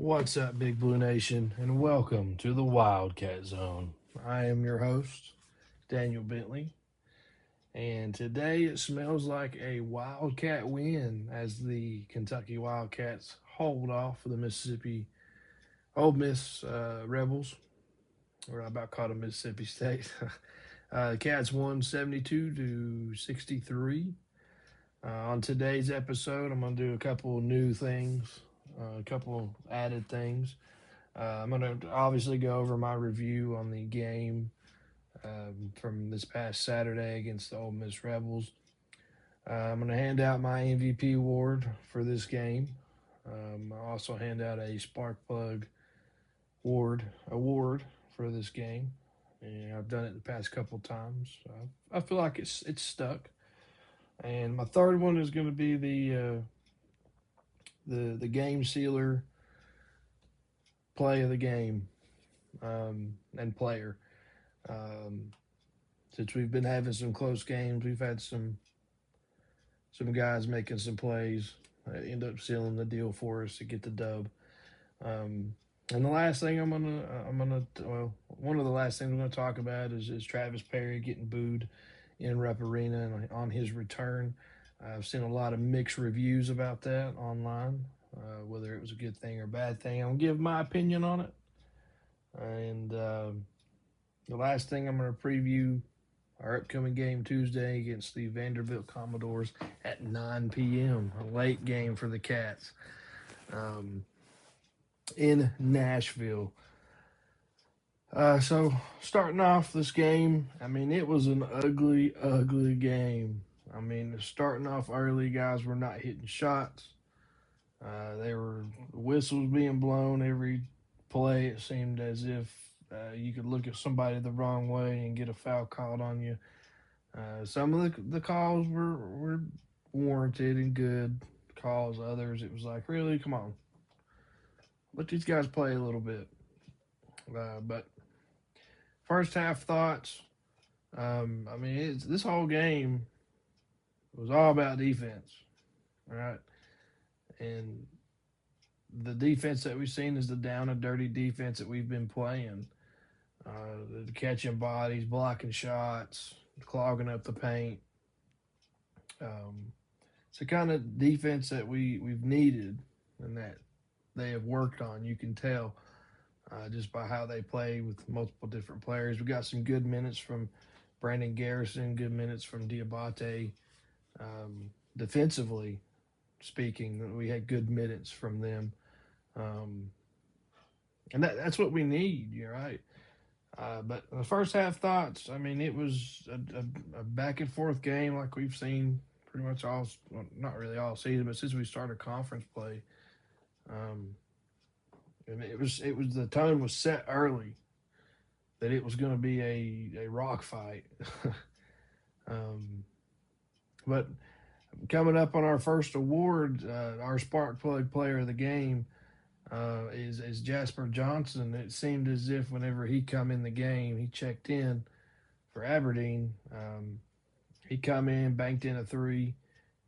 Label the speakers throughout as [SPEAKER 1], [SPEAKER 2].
[SPEAKER 1] What's up, Big Blue Nation, and welcome to the Wildcat Zone. I am your host, Daniel Bentley, and today it smells like a Wildcat win as the Kentucky Wildcats hold off the Ole Miss Rebels, or I about called them Mississippi State. The Cats won 72 to 63. On today's episode, I'm going to do a couple of new things, a couple of added things. I'm going to obviously go over my review on the game from this past Saturday against the Ole Miss Rebels. I'm going to hand out my MVP award for this game. I'll also hand out a Spark Plug award for this game. And I've done it the past couple times. I feel like it's stuck. And my third one is going to be the game sealer play of the game and player. Since we've been having some close games, we've had some guys making some plays that end up sealing the deal for us to get the dub. And the last thing one of the last things I'm gonna talk about is Travis Perry getting booed in Rupp Arena and on his return. I've seen a lot of mixed reviews about that online, whether it was a good thing or a bad thing. I'll give my opinion on it. And the last thing I'm going to preview our upcoming game Tuesday against the Vanderbilt Commodores at 9 p.m., a late game for the Cats in Nashville. So starting off this game, I mean, it was an ugly, ugly game. I mean, starting off early, guys were not hitting shots. They were whistles being blown every play. It seemed as if you could look at somebody the wrong way and get a foul called on you. Some of the calls were warranted and good calls. Others, it was like, really, come on, let these guys play a little bit. But first half thoughts. I mean, this whole game was all about defense, right? And the defense that we've seen is the down and dirty defense that we've been playing. The catching bodies, blocking shots, clogging up the paint. It's the kind of defense that we've needed and that they have worked on. You can tell just by how they play with multiple different players. We got some good minutes from Brandon Garrison, good minutes from Diabate. Defensively speaking, we had good minutes from them. And that's what we need, you're right. But the first half thoughts, I mean, it was a back and forth game like we've seen pretty much not really all season, but since we started conference play. And it was the tone was set early that it was going to be a rock fight. But coming up on our first award, our Spark Plug Player of the Game is Jasper Johnson. It seemed as if whenever he come in the game, he checked in for Aberdeen. He come in, banked in a three,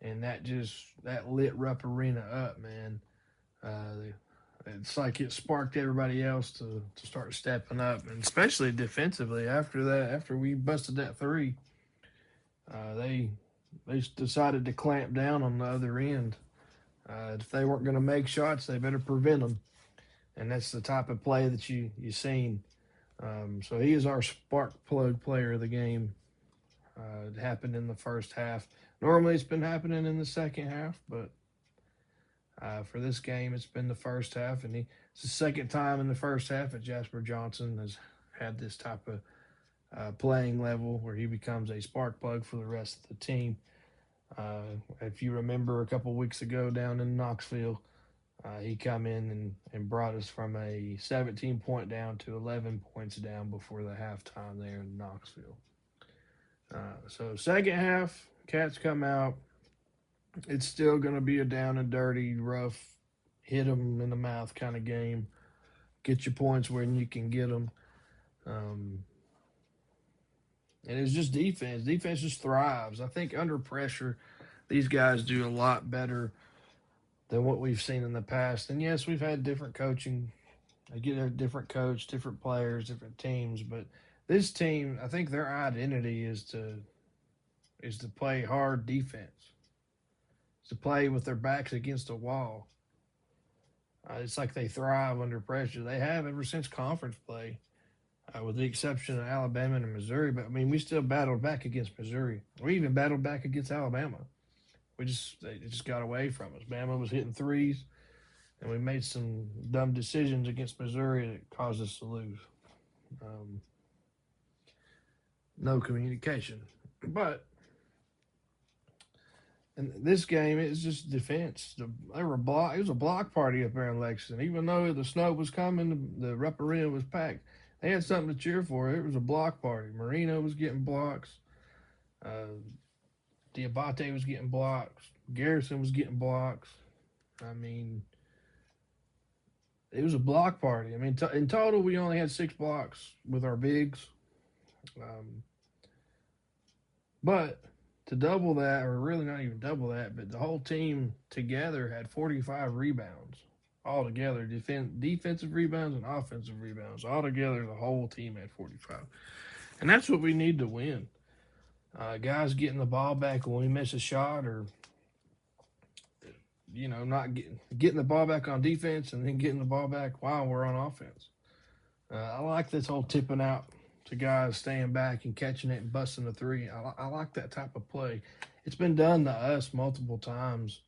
[SPEAKER 1] and that lit Rupp Arena up, man. It's like it sparked everybody else to start stepping up, and especially defensively. After we busted that three, they decided to clamp down on the other end. If they weren't going to make shots, they better prevent them, and that's the type of play that you seen. So he is our Spark Plug Player of the Game. It happened in the first half. Normally it's been happening in the second half, but for this game, it's been the first half, and it's the second time in the first half that Jasper Johnson has had this type of playing level where he becomes a spark plug for the rest of the team. If you remember a couple weeks ago down in Knoxville, he come in and brought us from a 17-point down to 11 points down before the halftime there in Knoxville. So second half, Cats come out. It's still going to be a down and dirty, rough, hit them in the mouth kind of game. Get your points when you can get them. And it's just defense. Defense just thrives. I think under pressure, these guys do a lot better than what we've seen in the past. And yes, we've had different coaching. I get a different coach, different players, different teams, but this team, I think their identity is to play hard defense, to play with their backs against a wall. It's like they thrive under pressure. They have ever since conference play, with the exception of Alabama and Missouri. But I mean, we still battled back against Missouri. We even battled back against Alabama. They just got away from us. Bama was hitting threes, and we made some dumb decisions against Missouri that caused us to lose. No communication, but in this game, it's just defense. It was a block party up there in Lexington. Even though the snow was coming, the Rupp Arena was packed. They had something to cheer for. It was a block party. Marino was getting blocks. Diabate was getting blocks. Garrison was getting blocks. I mean, it was a block party. I mean, in total, we only had 6 blocks with our bigs. But to double that, or really not even double that, but the whole team together had 45 rebounds altogether, defensive rebounds and offensive rebounds. Altogether, the whole team had 45. And that's what we need to win. Guys getting the ball back when we miss a shot, or not getting the ball back on defense and then getting the ball back while we're on offense. I like this whole tipping out to guys staying back and catching it and busting the three. I like that type of play. It's been done to us multiple times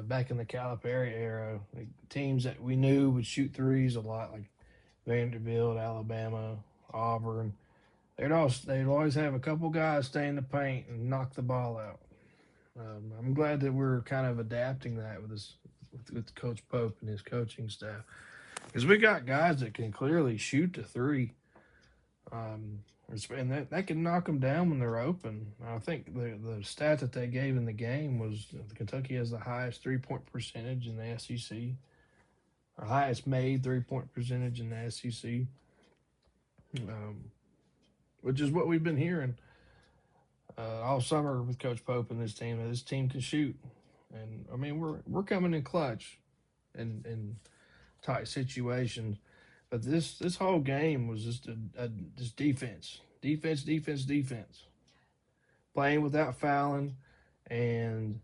[SPEAKER 1] back in the Calipari era. Like, teams that we knew would shoot threes a lot, like Vanderbilt, Alabama, Auburn. They'd always have a couple guys stay in the paint and knock the ball out. I'm glad that we're kind of adapting that with Coach Pope and his coaching staff, because we got guys that can clearly shoot the three, and that can knock them down when they're open. I think the stat that they gave in the game was Kentucky has the highest 3-point percentage in the SEC, or highest made 3-point percentage in the SEC, which is what we've been hearing all summer with Coach Pope and this team. This team can shoot, and I mean we're coming in clutch in tight situations. But this whole game was just just defense, playing without fouling, and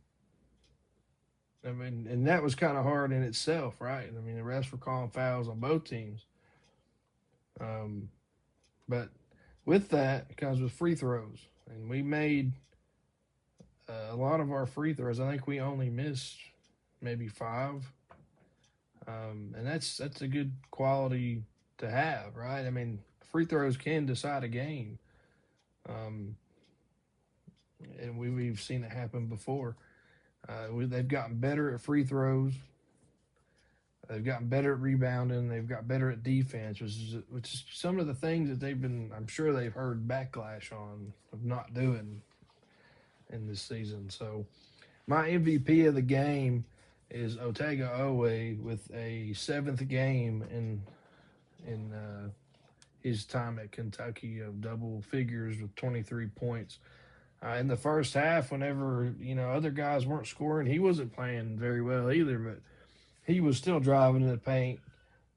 [SPEAKER 1] I mean, and that was kind of hard in itself, right? I mean, the refs were calling fouls on both teams. But with that, it comes with free throws, and we made a lot of our free throws. I think we only missed maybe 5. And that's a good quality to have, right? I mean, free throws can decide a game. And we've seen it happen before. They've gotten better at free throws. They've gotten better at rebounding. They've got better at defense, which is some of the things that I'm sure they've heard backlash on of not doing in this season. So my MVP of the game is Otega Owe with a 7th game in his time at Kentucky of double figures with 23 points. In the first half, whenever other guys weren't scoring, he wasn't playing very well either, but he was still driving in the paint,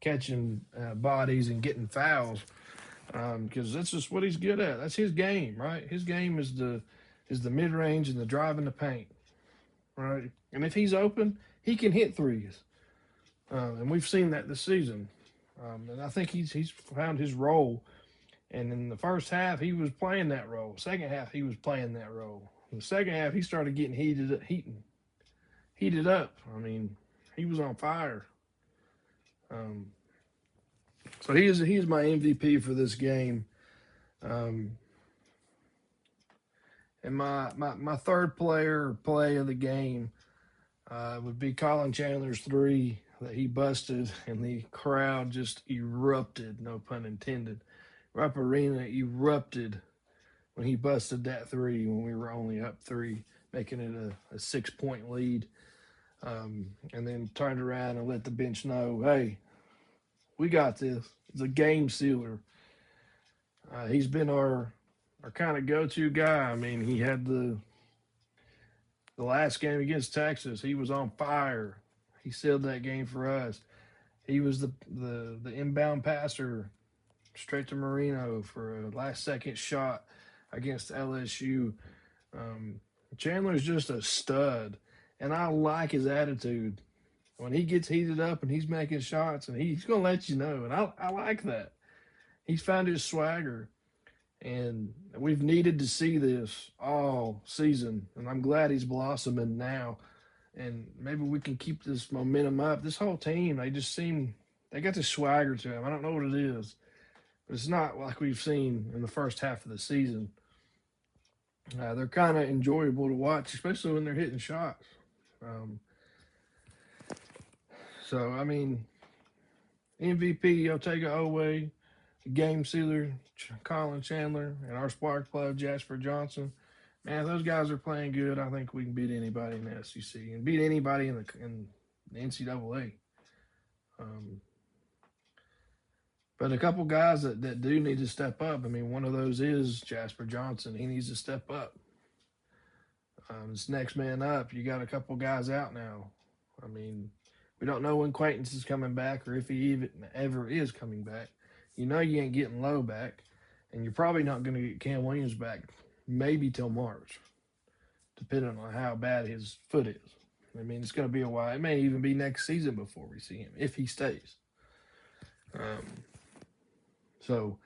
[SPEAKER 1] catching bodies and getting fouls, because that's just what he's good at. That's his game, right? His game is the mid-range and the drive in the paint, right? And if he's open, he can hit threes, and we've seen that this season. And I think he's found his role. And in the first half, he was playing that role. Second half, he was playing that role. In the second half, he started getting heated up. I mean, he was on fire. So he is my MVP for this game. And my third play of the game would be Colin Chandler's 3 that he busted, and the crowd just erupted, no pun intended. Rupp Arena erupted when he busted that 3 when we were only up 3, making it a 6-point lead. And then turned around and let the bench know, hey, we got this. It's a game sealer. He's been our kind of go-to guy. I mean, he had the last game against Texas. He was on fire. He sealed that game for us. He was the inbound passer straight to Marino for a last second shot against LSU. Um, Chandler's just a stud, and I like his attitude. When he gets heated up and he's making shots, and he's going to let you know, and I like that. He's found his swagger, and we've needed to see this all season, and I'm glad he's blossoming now. And maybe we can keep this momentum up. This whole team, they got the swagger to them. I don't know what it is, but it's not like we've seen in the first half of the season. They're kind of enjoyable to watch, especially when they're hitting shots. Um, so, I mean, MVP, Otega Owe, game sealer, Colin Chandler, and our spark plug, Jasper Johnson. Man, if those guys are playing good, I think we can beat anybody in the SEC and beat anybody in the NCAA. But a couple guys that do need to step up. I mean, one of those is Jasper Johnson. He needs to step up. It's next man up. You got a couple guys out now. I mean, we don't know when Quaintance is coming back or if he even ever is coming back. You know you ain't getting Lowe back, and you're probably not going to get Cam Williams back maybe till March, depending on how bad his foot is. I mean, it's going to be a while. It may even be next season before we see him, if he stays. So,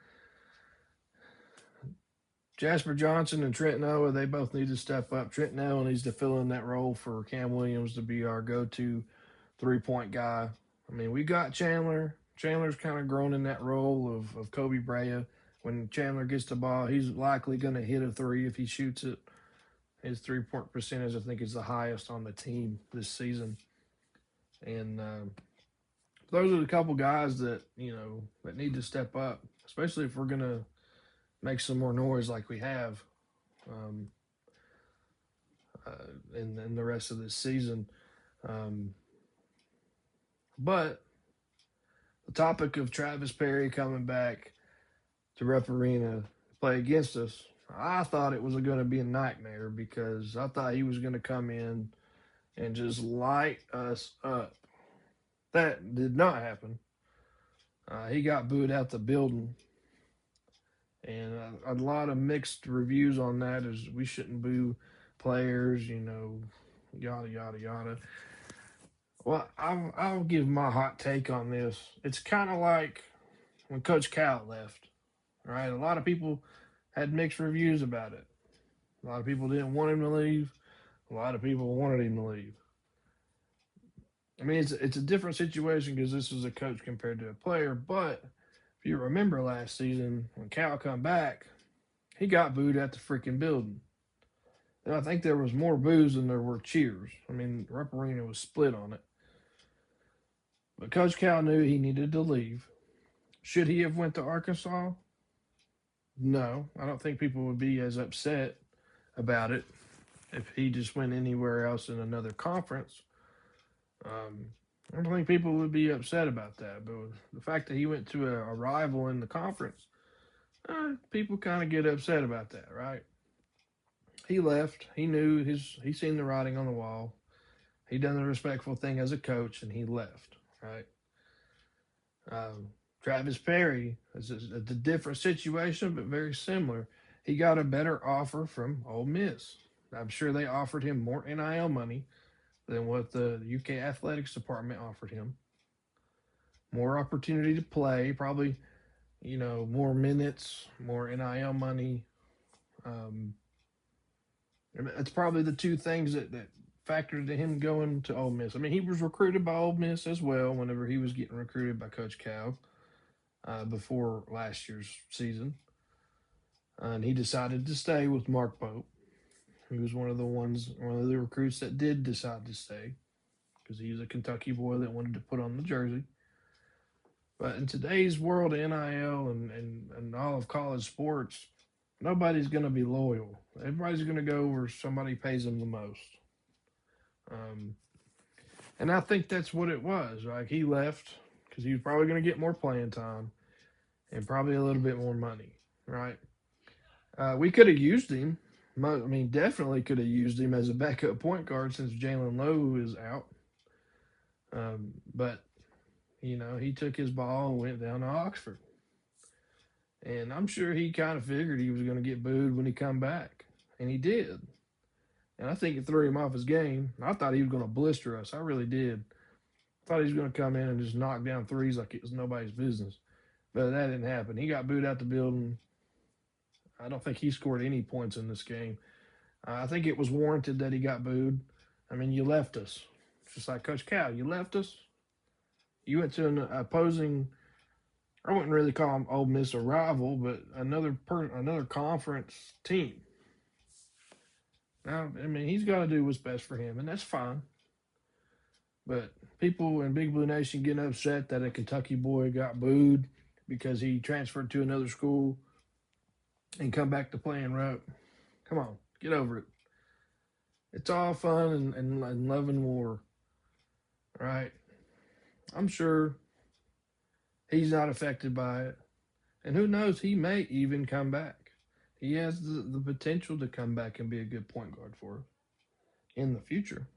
[SPEAKER 1] Jasper Johnson and Trent Noah, they both need to step up. Trent Noah needs to fill in that role for Cam Williams to be our go-to three-point guy. I mean, we got Chandler. Chandler's kind of grown in that role of Kobe Bryant. When Chandler gets the ball, he's likely going to hit a three if he shoots it. His three-point percentage, I think, is the highest on the team this season. And those are the couple guys that, that need to step up, especially if we're going to make some more noise like we have in the rest of this season. But the topic of Travis Perry coming back to Rupp Arena to play against us, I thought it was going to be a nightmare because I thought he was going to come in and just light us up. That did not happen. He got booed out the building. And a lot of mixed reviews on that is we shouldn't boo players, yada, yada, yada. Well, I'll give my hot take on this. It's kind of like when Coach Cal left, right? A lot of people had mixed reviews about it. A lot of people didn't want him to leave. A lot of people wanted him to leave. I mean, it's a different situation because this is a coach compared to a player. But if you remember last season, when Cal come back, he got booed at the freaking building. And I think there was more boos than there were cheers. I mean, Rupp Arena was split on it. But Coach Cal knew he needed to leave. Should he have went to Arkansas? No. I don't think people would be as upset about it if he just went anywhere else in another conference. I don't think people would be upset about that. But the fact that he went to a rival in the conference, people kind of get upset about that, right? He left. He knew he seen the writing on the wall. He done the respectful thing as a coach, and he left, right? Travis Perry is a different situation, but very similar. He got a better offer from Ole Miss. I'm sure they offered him more NIL money than what the UK Athletics Department offered him. More opportunity to play, probably, more minutes, more NIL money. It's probably the two things that factored into him going to Ole Miss. I mean, he was recruited by Ole Miss as well whenever he was getting recruited by Coach Cal before last year's season. And he decided to stay with Mark Pope. He was one of the recruits that did decide to stay because he was a Kentucky boy that wanted to put on the jersey. But in today's world of NIL and all of college sports, nobody's going to be loyal. Everybody's going to go where somebody pays them the most. And I think that's what it was. Like, he left because he was probably going to get more playing time and probably a little bit more money, right? We could have used him. I mean, definitely could have used him as a backup point guard since Jalen Lowe is out. But he took his ball and went down to Oxford, and I'm sure he kind of figured he was going to get booed when he come back, and he did. And I think it threw him off his game. I thought he was going to blister us. I really did. I thought he was going to come in and just knock down threes like it was nobody's business. But that didn't happen. He got booed out the building. I don't think he scored any points in this game. I think it was warranted that he got booed. I mean, you left us. Just like Coach Cal, you left us. You went to an opposing, I wouldn't really call him Ole Miss a rival, but another conference team. Now, I mean, he's got to do what's best for him, and that's fine. But people in Big Blue Nation getting upset that a Kentucky boy got booed because he transferred to another school and come back to playing Rupp. Come on, get over it. It's all fun and love and war. All right? I'm sure he's not affected by it. And who knows, he may even come back. He has the potential to come back and be a good point guard for us in the future.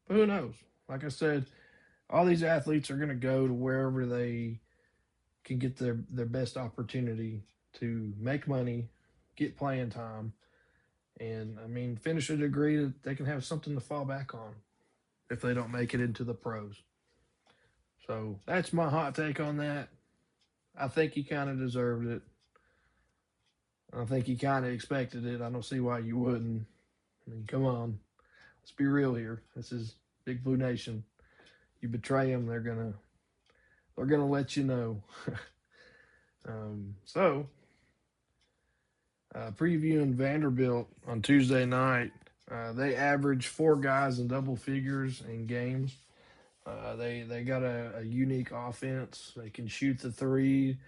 [SPEAKER 1] But who knows? Like I said, all these athletes are going to go to wherever they can get their best opportunity to make money, get playing time, and, I mean, finish a degree that they can have something to fall back on if they don't make it into the pros. So that's my hot take on that. I think he kind of deserved it. I think he kind of expected it. I don't see why you wouldn't. I mean, come on. Let's be real here. This is Big Blue Nation. You betray them, they're gonna let you know. Previewing Vanderbilt on Tuesday night, they averaged 4 guys in double figures in games. They got a unique offense. They can shoot the three.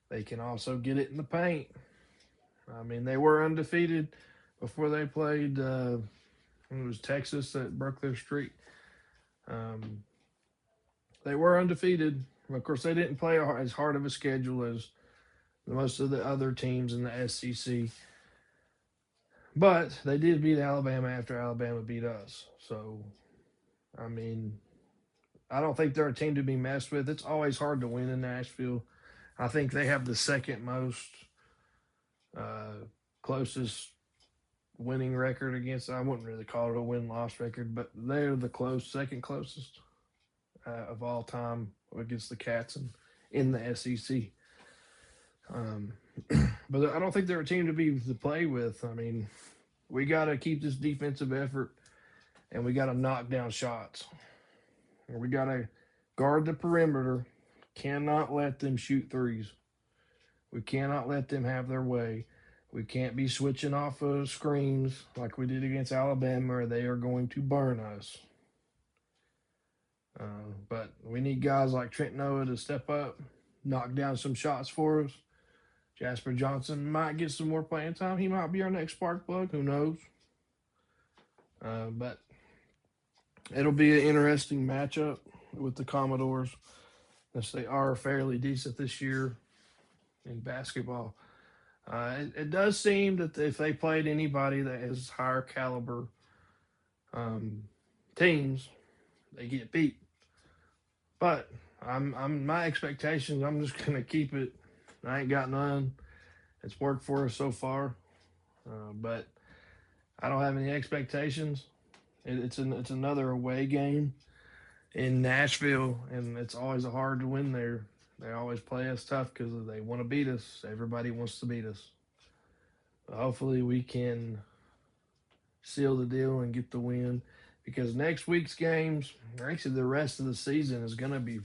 [SPEAKER 1] They can also get it in the paint. I mean, they were undefeated before they played. It was Texas that broke their streak. They were undefeated. Of course, they didn't play as hard of a schedule as most of the other teams in the SEC. But they did beat Alabama after Alabama beat us. So, I mean, I don't think they're a team to be messed with. It's always hard to win in Nashville. I think they have the second most closest winning record against. I wouldn't really call it a win-loss record, but they're the second closest of all time against the Cats in the SEC. But I don't think they're a team to play with. I mean, we got to keep this defensive effort, and we got to knock down shots. And we got to guard the perimeter. Cannot let them shoot threes. We cannot let them have their way. We can't be switching off of screens like we did against Alabama, or they are going to burn us. But we need guys like Trent Noah to step up, knock down some shots for us. Jasper Johnson might get some more playing time. He might be our next spark plug. Who knows? But it'll be an interesting matchup with the Commodores, since they are fairly decent this year in basketball. It does seem that if they played anybody that has higher caliber teams, they get beat. But my expectations, I'm just gonna keep it. I ain't got none. It's worked for us so far, but I don't have any expectations. It's another away game in Nashville, and it's always hard to win there. They always play us tough because they want to beat us. Everybody wants to beat us. But hopefully we can seal the deal and get the win, because next week's games, actually the rest of the season, is going to be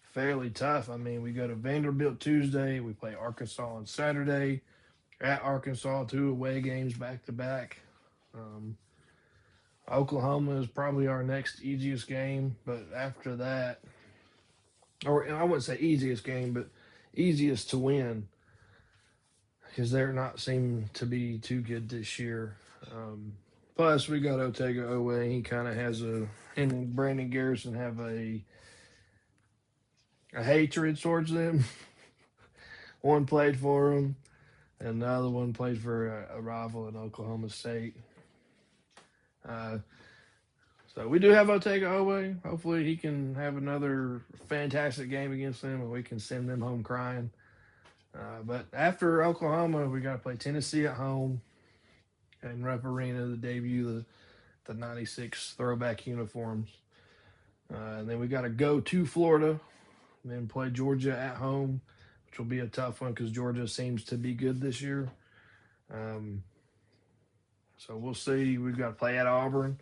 [SPEAKER 1] fairly tough. I mean, we go to Vanderbilt Tuesday. We play Arkansas on Saturday. At Arkansas, 2 away games back-to-back. Oklahoma is probably our next easiest game, but after that, or I wouldn't say easiest game, but easiest to win, because they're not seeming to be too good this year. Plus, we got Otega Oweh. He kind of has him and Brandon Garrison have a hatred towards them. One played for him, and the other one played for a rival in Oklahoma State. So we do have Otega Owe. Hopefully he can have another fantastic game against them and we can send them home crying. But after Oklahoma, we got to play Tennessee at home in Rupp Arena to debut the 96 throwback uniforms. And then we got to go to Florida and then play Georgia at home, which will be a tough one because Georgia seems to be good this year. So we'll see. We've got to play at Auburn,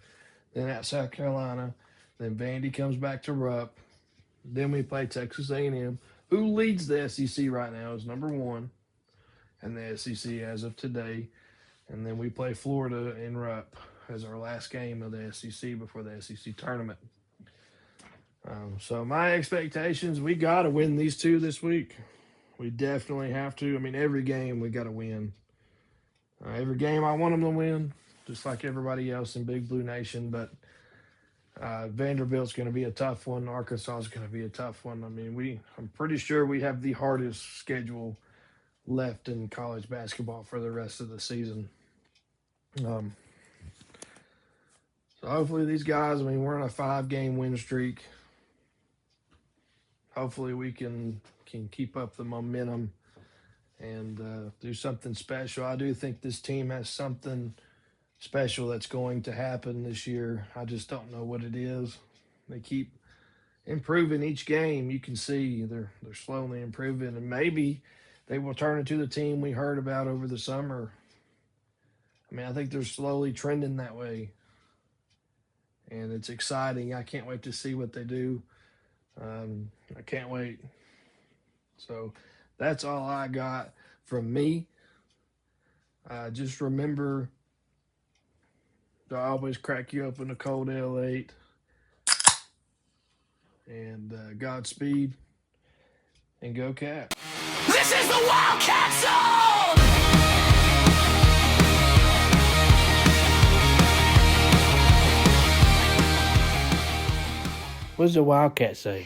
[SPEAKER 1] then at South Carolina. Then Vandy comes back to Rupp. Then we play Texas A&M, who leads the SEC right now is number 1 in the SEC as of today. And then we play Florida in Rupp as our last game of the SEC before the SEC tournament. So my expectations, we got to win these 2 this week. We definitely have to. I mean, every game we got to win. Every game I want them to win, just like everybody else in Big Blue Nation. But Vanderbilt's going to be a tough one. Arkansas is going to be a tough one. I mean, I'm pretty sure we have the hardest schedule left in college basketball for the rest of the season. So hopefully these guys, I mean, we're on a 5-game win streak. Hopefully we can keep up the momentum and do something special. I do think this team has something special that's going to happen this year. I just don't know what it is. They keep improving each game. You can see they're slowly improving, and maybe they will turn into the team we heard about over the summer. I mean, I think they're slowly trending that way, and it's exciting. I can't wait to see what they do. I can't wait. So that's all I got from me. Just remember to always crack you open a cold L8. And Godspeed. And go Cat.
[SPEAKER 2] This is the Wildcat Zone!
[SPEAKER 3] What does the Wildcat say?